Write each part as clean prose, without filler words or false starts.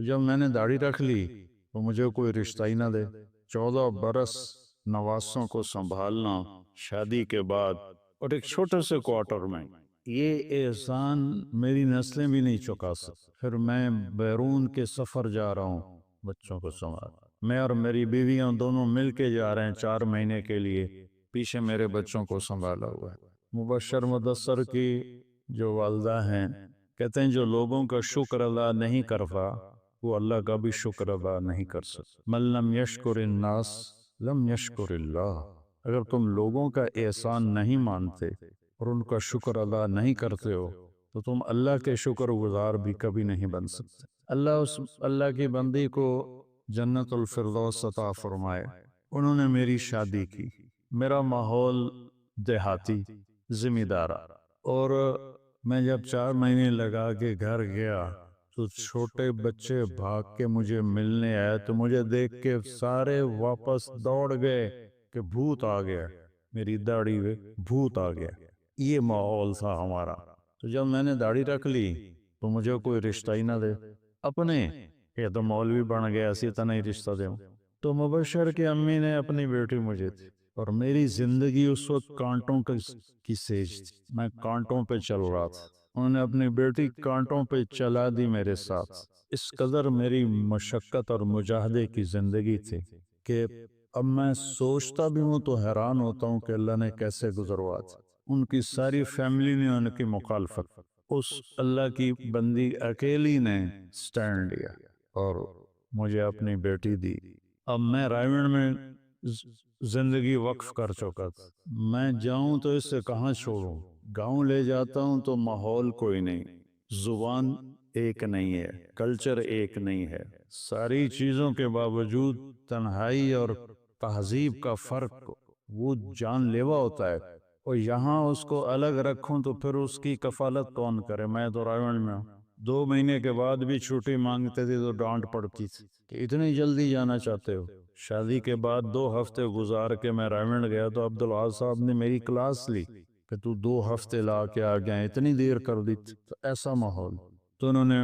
تو جب میں نے داڑھی رکھ لی تو مجھے کوئی رشتہ ہی نہ دے۔ 14 برس نواسوں کو سنبھالنا شادی کے بعد اور ایک چھوٹے سے کوارٹر میں، یہ احسان میری نسلیں بھی نہیں چکا سکتی۔ پھر میں بیرون کے سفر جا رہا ہوں بچوں کو سنبھال، میں اور میری بیویاں دونوں مل کے جا رہے ہیں 4 مہینے کے لیے، پیچھے میرے بچوں کو سنبھالا ہوا ہے۔ مبشر مدثر کی جو والدہ ہیں کہتے ہیں جو لوگوں کا شکر ادا نہیں کرتا وہ اللہ کا بھی شکر ادا نہیں کر سکتا۔ من لم یشکر الناس لم یشکر اللہ، اگر تم لوگوں کا احسان نہیں مانتے اور ان کا شکر ادا نہیں کرتے ہو تو تم اللہ کے شکر گزار بھی کبھی نہیں بن سکتے۔ اللہ کی بندی کو جنت الفردوس عطا فرمائے۔ انہوں نے میری شادی کی، میرا ماحول دیہاتی ذمہ دارا، اور میں جب 4 مہینے لگا کے گھر گیا تو چھوٹے بچے بھاگ کے مجھے ملنے آئے تو مجھے دیکھ کے سارے واپس دوڑ گئے کہ بھوت آ گیا، میری داڑھی پہ بھوت آ گیا۔ یہ ماحول تھا ہمارا۔ تو جب میں نے داڑھی رکھ لی تو مجھے کوئی رشتہ ہی نہ دے، اپنے یہ تو مولوی بن گیا اسی طرح ہی رشتہ دے۔ تو مبشر کی امی نے اپنی بیٹی مجھے دی، اور میری زندگی اس وقت کانٹوں کی سیج تھی، میں کانٹوں پہ چل رہا تھا۔ انہوں نے اپنی بیٹی کانٹوں پہ چلا دی میرے ساتھ۔ اس قدر میری مشقت اور مجاہدے کی زندگی تھی کہ اب میں سوچتا بھی ہوں تو حیران ہوتا ہوں کہ اللہ نے کیسے گزروا دی۔ ان کی ساری فیملی نے ان کی مخالفت، اس اللہ کی بندی اکیلی نے سٹینڈ لیا اور مجھے اپنی بیٹی دی۔ اب میں رائے میں زندگی وقف کر چکا تھا، میں جاؤں تو اس سے کہاں چھوڑوں؟ گاؤں لے جاتا ہوں تو ماحول کوئی نہیں، زبان ایک نہیں ہے، کلچر ایک نہیں ہے، ساری چیزوں کے باوجود تنہائی اور تہذیب کا فرق وہ جان لیوا ہوتا ہے، اور یہاں اس کو الگ رکھوں تو پھر اس کی کفالت کون کرے؟ میں تو رائے میں ہوں۔ 2 مہینے کے بعد بھی چھٹی مانگتے تھے تو ڈانٹ پڑتی تھی کہ اتنی جلدی جانا چاہتے ہو۔ شادی کے بعد 2 ہفتے گزار کے میں رائمنڈ گیا تو عبدالعاظ صاحب نے میری کلاس لی کہ تو 2 ہفتے لا کے آ گیا، اتنی دیر کر دی۔ تو ایسا ماحول، تو انہوں نے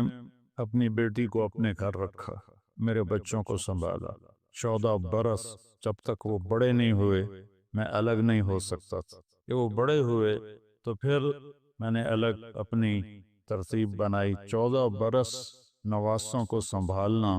اپنی بیٹی کو اپنے گھر رکھا، میرے بچوں کو سنبھالا 14 برس، جب تک وہ بڑے نہیں ہوئے میں الگ نہیں ہو سکتا تھا۔ کہ وہ بڑے ہوئے تو پھر میں نے الگ اپنی ترتیب بنائی۔ 14 برس نواسوں کو سنبھالنا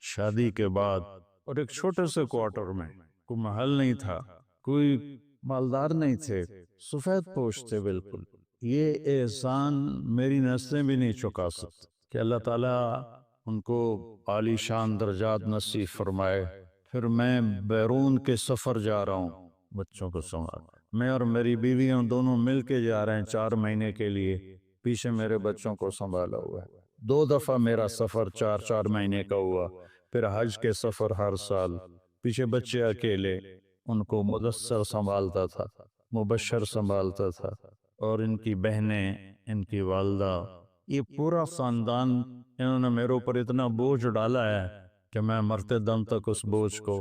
شادی کے بعد، اور ایک چھوٹے سے کوارٹر میں، کوئی محل نہیں تھا، کوئی مالدار نہیں تھے، سفید پوش تھے بالکل۔ یہ احسان میری نسلیں بھی نہیں چکا سکتی کہ اللہ تعالیٰ ان کو عالی شان درجات نصیب فرمائے۔ پھر میں بیرون کے سفر جا رہا ہوں بچوں کو سنبھال، میں اور میری بیویاں دونوں مل کے جا رہے ہیں 4 مہینے کے لیے، پیچھے میرے بچوں کو سنبھالا ہوا ہے۔ 2 دفعہ میرا سفر 4 4 مہینے کا ہوا، پھر حج کے سفر ہر سال، پیچھے بچے اکیلے، ان کو مدثر سنبھالتا تھا، مبشر سنبھالتا تھا، اور ان کی بہنیں، ان کی والدہ، یہ پورا خاندان، انہوں نے میرے اوپر اتنا بوجھ ڈالا ہے کہ میں مرتے دم تک اس بوجھ کو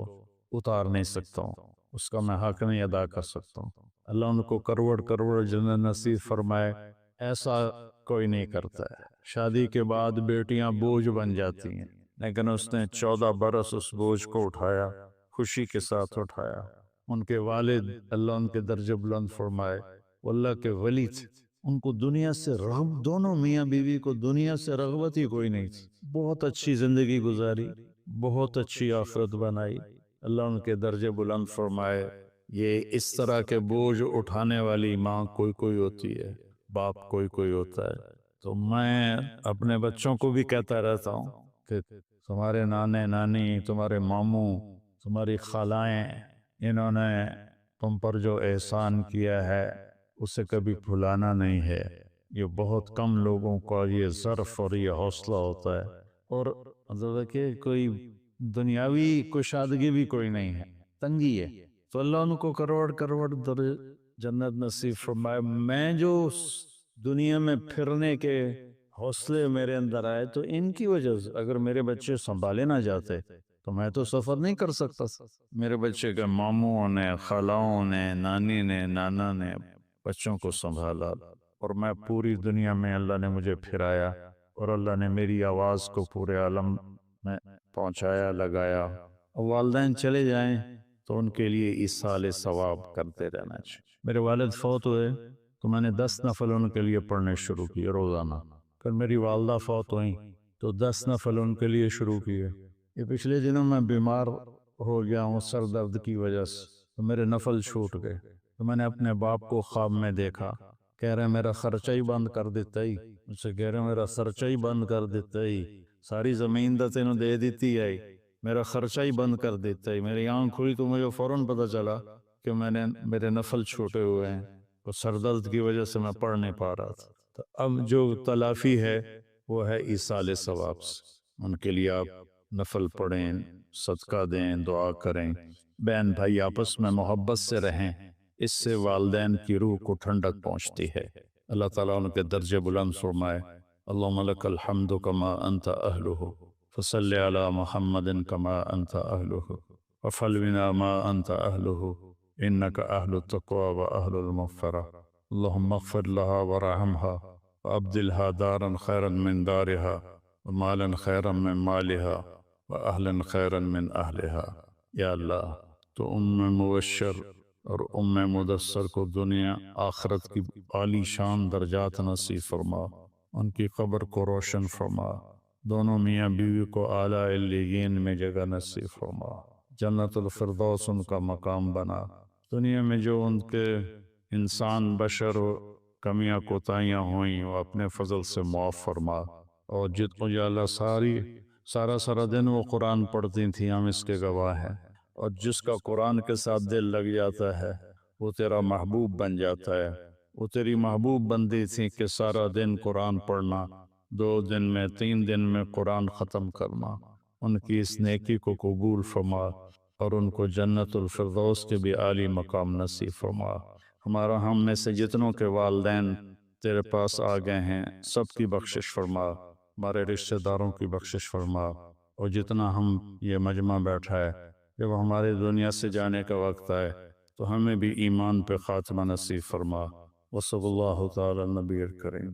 اتار نہیں سکتا ہوں، اس کا میں حق نہیں ادا کر سکتا ہوں۔ اللہ ان کو کروڑ کروڑ جنت نصیب فرمائے، ایسا کوئی نہیں کرتا ہے۔ شادی کے بعد بیٹیاں بوجھ بن جاتی ہیں، لیکن اس نے 14 برس اس بوجھ کو اٹھایا، خوشی کے ساتھ اٹھایا۔ ان کے والد اللہ ان کے درجے بلند فرمائے، وہ اللہ کے ولی تھے، ان کو دنیا سے دونوں میاں بیوی کو دنیا سے رغبت ہی کوئی نہیں تھی، بہت اچھی زندگی گزاری، بہت اچھی آخرت بنائی، اللہ ان کے درجے بلند فرمائے۔ یہ اس طرح کے بوجھ اٹھانے والی ماں کوئی کوئی ہوتی ہے، باپ کوئی کوئی ہوتا ہے۔ تو میں اپنے بچوں کو بھی کہتا رہتا ہوں کہ تمہارے نانے نانی، تمہارے ماموں، تمہاری خالائیں، انہوں نے تم پر جو احسان کیا ہے اسے کبھی بھلانا نہیں ہے۔ یہ بہت کم لوگوں کا یہ ظرف اور یہ حوصلہ ہوتا ہے، اور مطلب کہ کوئی دنیاوی کشادگی بھی کوئی نہیں ہے، تنگی ہے۔ تو اللہ ان کو کروڑ کروڑ جنت نصیب فرمائے۔ میں جو دنیا میں پھرنے کے حوصلے میرے اندر آئے تو ان کی وجہ سے، اگر میرے بچے سنبھالے نہ جاتے تو میں تو سفر نہیں کر سکتا۔ میرے بچے کے ماموں نے، خالاؤں نے، نانی نے، نانا نے بچوں کو سنبھالا، اور میں پوری دنیا میں اللہ نے مجھے پھرایا، اور اللہ نے میری آواز کو پورے عالم میں پہنچایا لگایا. والدین چلے جائیں تو ان کے لیے ایصال ثواب کرتے رہنا چاہیے. میرے والد فوت ہوئے تو میں نے 10 نفل ان کے لیے پڑھنے شروع کیے روزانہ. پھر میری والدہ فوت ہوئیں تو 10 نفل ان کے لیے شروع کیے. یہ پچھلے دنوں میں بیمار ہو گیا ہوں سر درد کی وجہ سے تو میرے نفل چھوٹ گئے. تو میں نے اپنے باپ کو خواب میں دیکھا، کہہ رہے میرا خرچہ ہی بند کر دیتا ہی. مجھ سے کہہ رہے میرا خرچہ ہی بند کر دیتا ہی، ساری زمین تو تینوں دے دیتی ہے، میرا خرچہ ہی بند کر دیتا ہے. میری آنکھ کھلی تو مجھے فوراً پتہ چلا کہ میرے نفل چھوٹے ہوئے ہیں، تو سر درد کی وجہ سے میں پڑھ نہیں پا رہا تھا. تو اب جو تلافی ہے وہ ہے ایصال ثواب سے. ان کے لیے آپ نفل پڑھیں، صدقہ دیں، دعا کریں، بہن بھائی آپس میں محبت سے رہیں. اس سے والدین کی روح کو ٹھنڈک پہنچتی ہے. اللہ تعالیٰ ان کے درجے بلند فرمائے. اللہم لک الحمد کما انت اہلہ فصل علی محمد کما انت اہلہ وفعل بنا ما انت اہلہ انک اہل التقوی و اہل المغفرہ. اللہم اغفر لها ورحمها وابدلها دارا خیرا من دارها ومالا خیرا من مالها وأہلا خیرا من اہلها. یا اللہ تو مبشر اور مدثر کو دنیا آخرت کی عالی شان درجات نصیب فرما، ان کی قبر کو روشن فرما، دونوں میاں بیوی کو اعلیٰ علیین میں جگہ نصیب فرما، جنت الفردوس ان کا مقام بنا. دنیا میں جو ان کے انسان بشر و کمیاں کوتاہیاں ہوئیں وہ اپنے فضل سے معاف فرما. اور یا اللہ سارا دن وہ قرآن پڑھتی تھیں، ہم اس کے گواہ ہیں. اور جس کا قرآن کے ساتھ دل لگ جاتا ہے وہ تیرا محبوب بن جاتا ہے. وہ تیری محبوب بندی تھی کہ سارا دن قرآن پڑھنا، 2 دن میں 3 دن میں قرآن ختم کرنا. ان کی اس نیکی کو قبول فرما اور ان کو جنت الفردوس کے بھی عالی مقام نصیب فرما. ہم میں سے جتنوں کے والدین تیرے پاس آ گئے ہیں سب کی بخشش فرما، ہمارے رشتہ داروں کی بخشش فرما. اور جتنا ہم یہ مجمع بیٹھا ہے جب ہمارے دنیا سے جانے کا وقت آئے تو ہمیں بھی ایمان پہ خاتمہ نصیب فرما. وصلی اللہ تعالی نبی کریم.